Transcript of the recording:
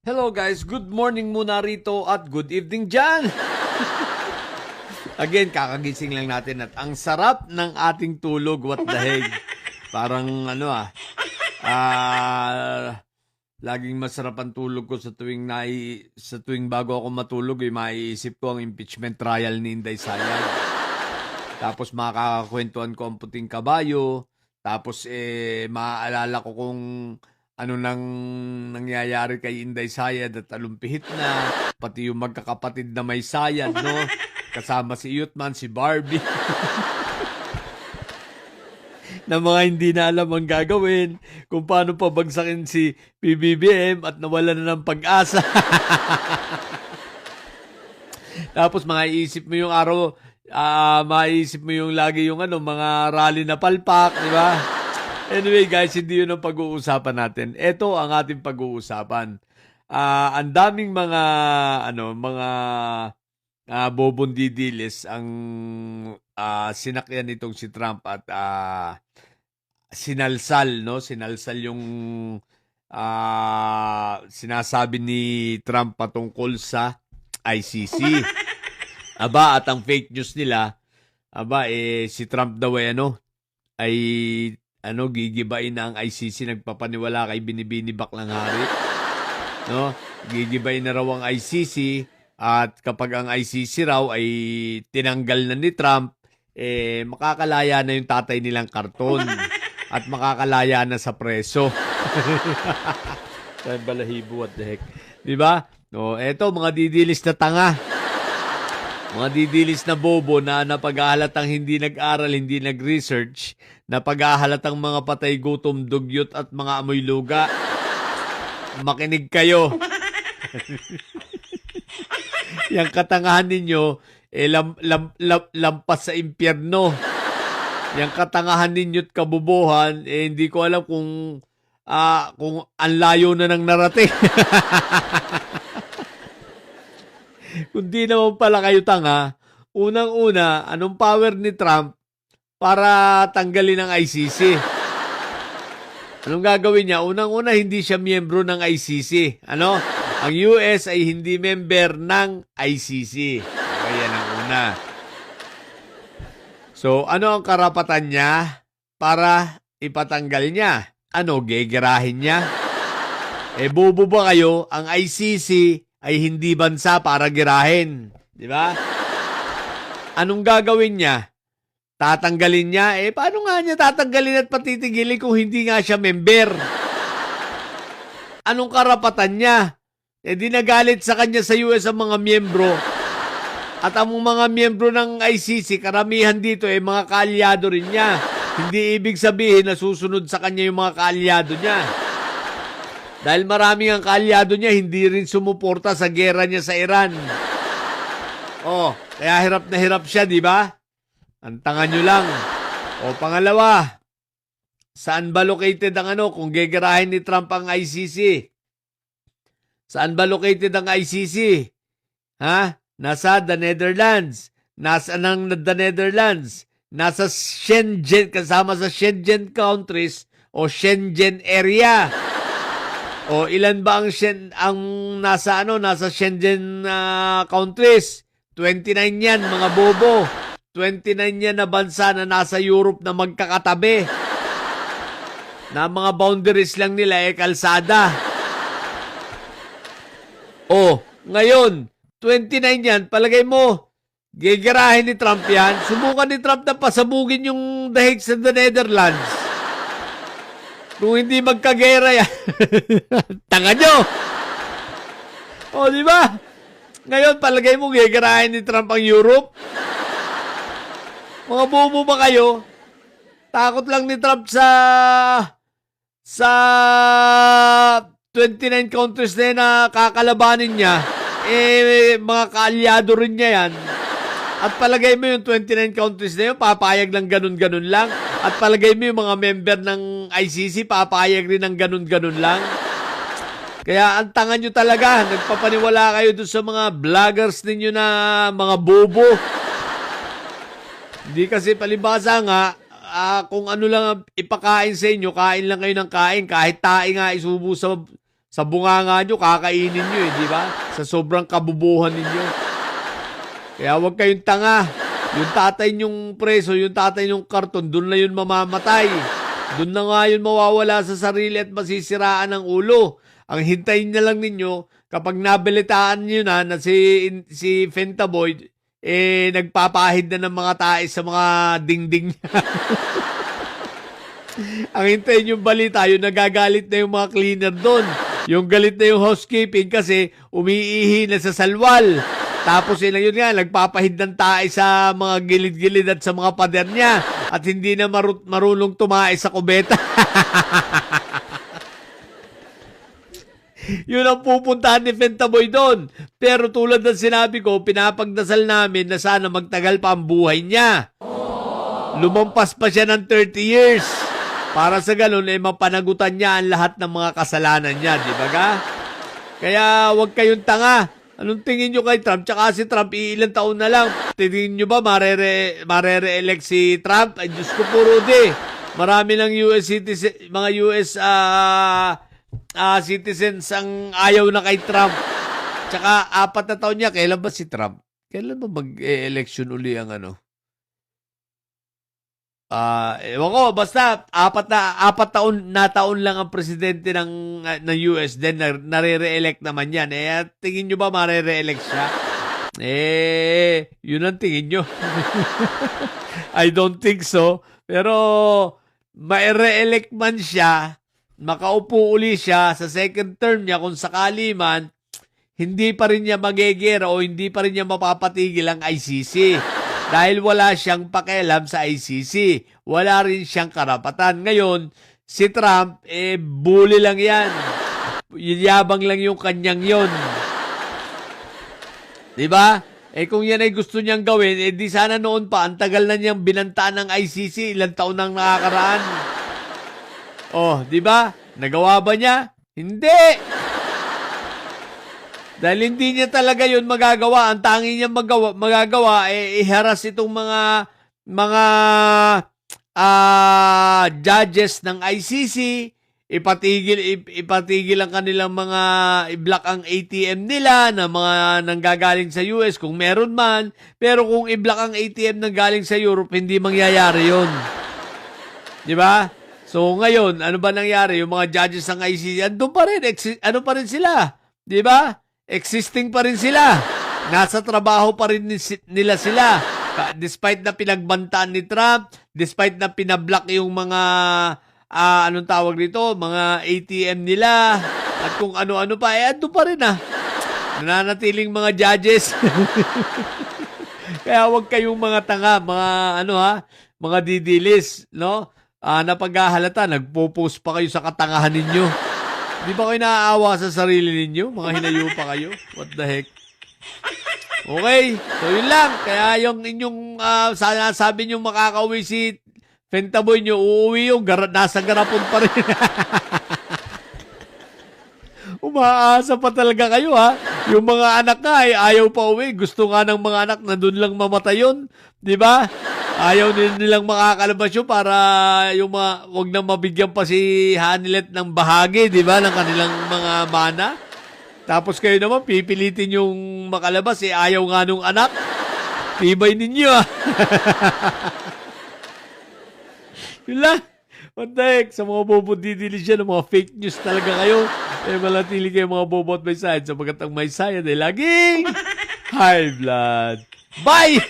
Hello guys, good morning muna rito at good evening dyan. Again, kakagising lang natin at ang sarap ng ating tulog, what the heck. Parang laging masarap ang tulog ko sa tuwing bago ako matulog, maiisip ko ang impeachment trial ni Inday Sayad. Tapos makakakwentuhan ko ang puting kabayo, tapos maaalala ko kung ano nang nangyayari kay Inday Sayad at alumpihit na, pati yung magkakapatid na may sayad, no? Kasama si Yutman, si Barbie. Na mga hindi na alam ang gagawin, kung paano pabagsakin si PBBM at nawala na ng pag-asa. Tapos maiisip mo yung maiisip mo yung lagi yung mga rally na palpak, di ba? Anyway guys, hindi yun ang pag-uusapan natin. Ito ang ating pag-uusapan. Ang daming mga bobong didilis ang sinakyan nitong si Trump at sinalsal, no? Sinalsal yung sinasabi ni Trump patungkol sa ICC. At ang fake news nila, si Trump daw ay gigibain na ang ICC, nagpapaniwala kay Binibini Baklang Hari. No? Gigibain na raw ang ICC at kapag ang ICC raw ay tinanggal na ni Trump, makakalaya na yung tatay nilang karton at makakalaya na sa preso. Ay, balahibo, what the heck. Diba? No, eto, mga didilis na tanga. Mga didilis na bobo na napaghahalatang hindi nag-aral, hindi nag-research, napaghahalatang mga patay gutom, dugyot at mga amoy luga. Makinig kayo. Yang katangahan ninyo, lampas sa impyerno. Yang katangahan ninyo at kabubuhan, hindi ko alam kung ang layo na ng narating. Kung di naman pala kayo tanga, unang-una, anong power ni Trump para tanggalin ang ICC? Anong gagawin niya? Unang-una, hindi siya miyembro ng ICC. Ang US ay hindi member ng ICC. Okay, yan ang una. So, ano ang karapatan niya para ipatanggal niya? Gegerahin niya? Bobo ba kayo? Ang ICC ay hindi bansa para girahin. Di ba? Anong gagawin niya? Tatanggalin niya? Paano nga niya tatanggalin at patitigilin kung hindi nga siya member? Anong karapatan niya? Di nagalit sa kanya sa US ang mga miyembro. At ang mga miyembro ng ICC, karamihan dito mga kaalyado rin niya. Hindi ibig sabihin na susunod sa kanya yung mga kaalyado niya. Dahil maraming ang kaalyado niya, hindi rin sumuporta sa gera niya sa Iran. Kaya hirap na hirap siya, di ba? Antangan nyo lang. Pangalawa, saan ba located ang kung gegerahin ni Trump ang ICC? Saan ba located ang ICC? Nasa the Netherlands. Nasa the Netherlands? Nasa Shenzhen, kasama sa Shenzhen countries o Shenzhen area. Ilan ba ang nasa Shenzhen countries? 29 yan, mga bobo. 29 yan na bansa na nasa Europe na magkakatabi. Na mga boundaries lang nila kalsada. Ngayon, 29 yan, palagay mo, gegerahin ni Trump yan. Subukan ni Trump na pasabugin yung dahig sa the Netherlands. Kung hindi magkagera yan. Tanga nyo! Di ba? Ngayon, palagay mo, gegerahin ni Trump ang Europe? Mga bobo ba kayo? Takot lang ni Trump sa 29 countries na kakalabanin niya. Mga kaalyado rin niya yan. At palagay mo yung 29 countries na yun, papayag lang ganun-ganun lang. At palagay mo yung mga member ng ICC, papayag rin ng ganun-ganun lang. Kaya ang tanga nyo talaga, nagpapaniwala kayo doon sa mga vloggers ninyo na mga bobo. Hindi kasi palibasa nga, kung ano lang ipakain sa inyo, kain lang kayo ng kain. Kahit tae nga isubo Sa bunganga nyo, kakainin nyo di ba? Sa sobrang kabubuhan ninyo. Kaya huwag kayong tanga. Yung tatay nyong preso, yung tatay nyong karton, doon na yun mamamatay. Doon na nga yun mawawala sa sarili at masisiraan ng ulo. Ang hintayin na lang ninyo, kapag nabalitaan nyo na si Fentaboy, nagpapahid na ng mga tae sa mga dingding niya. Ang hintayin yung balita, yung nagagalit na yung mga cleaner doon. Yung galit na yung housekeeping kasi umiihi na sa salwal. Tapos yun nga, nagpapahid ng tae sa mga gilid-gilid at sa mga pader niya. At hindi na marunong tumae sa kubeta. Yun ang pupuntahan ni Fentaboy doon. Pero tulad ng sinabi ko, pinapagdasal namin na sana magtagal pa ang buhay niya. Lumampas pa siya ng 30 years. Para sa ganun, mapanagutan niya ang lahat ng mga kasalanan niya. Di ba ka? Kaya huwag kayong tanga. Anong tingin nyo kay Trump? Tsaka si Trump, ilang taon na lang. Tingin nyo ba marere-elect si Trump? Ay, Diyos ko po, Rudy. Marami ng US citizen, mga US citizens ang ayaw na kay Trump. Tsaka 4 na taon niya. Kailan ba si Trump? Kailan ba mag-election uli ang ano? Ewan ko, basta 4 taon lang ang presidente ng US, then nare-re-elect naman yan. Tingin nyo ba mare-re-elect siya? Yun ang tingin nyo. I don't think so. Pero, ma-re-elect man siya, makaupo uli siya sa second term niya kung sakali man, hindi pa rin niya magegera o hindi pa rin niya mapapatigil ang ICC. Dahil wala siyang pakialam sa ICC. Wala rin siyang karapatan. Ngayon, si Trump, bully lang yan. Yabang lang yung kanyang yon. Diba? Kung yan ay gusto niyang gawin, di sana noon pa, ang tagal na niyang binantaan ng ICC, ilang taon nang nakakaraan. Diba? Nagawa ba niya? Hindi! Dahil hindi niya talaga yun magagawa. Ang tangi niya magagawa iharas itong mga judges ng ICC, ipatigil ang kanilang mga i-block ang ATM nila na mga nanggagaling sa US kung meron man. Pero kung i-block ang ATM nang galing sa Europe, hindi mangyayari yun. Di ba? So ngayon, ano ba nangyari? Yung mga judges ng ICC, andun pa rin, ano pa rin sila? Di ba? Existing pa rin sila. Nasa trabaho pa rin nila sila. Despite na pinagbantaan ni Trump, despite na pinablock yung mga, anong tawag dito, mga ATM nila, at kung ano-ano pa, ando pa rin nananatiling mga judges. Kaya wag kayong mga tanga, mga didilis, no? Napaghahalata, nagpo-post pa kayo sa katangahan ninyo. Di ba kayo naaawa sa sarili ninyo? Mga hinayo pa kayo? What the heck? Okay, so yun lang. Kaya yung inyong sabi nyo makakauwi si Fentaboy nyo, uuwi yung nasa garapon pa rin. Umaasa pa talaga kayo Yung mga anak nga ayaw pa uwi. Gusto nga ng mga anak na doon lang mamatay yun. Di ba? Ayaw nilang makakalabas yun para yung wag na mabigyan pa si Hanilet ng bahagi, di ba, ng kanilang mga mana. Tapos kayo naman, pipilitin yung makalabas, ayaw nga nung anak. Tibay ninyo Yun lang. What the heck? Sa mga bobo didilis yan, mga fake news talaga kayo. Malatili kayo mga bobo at may sayad sapagkat ang may sayad ay laging high blood. Bye!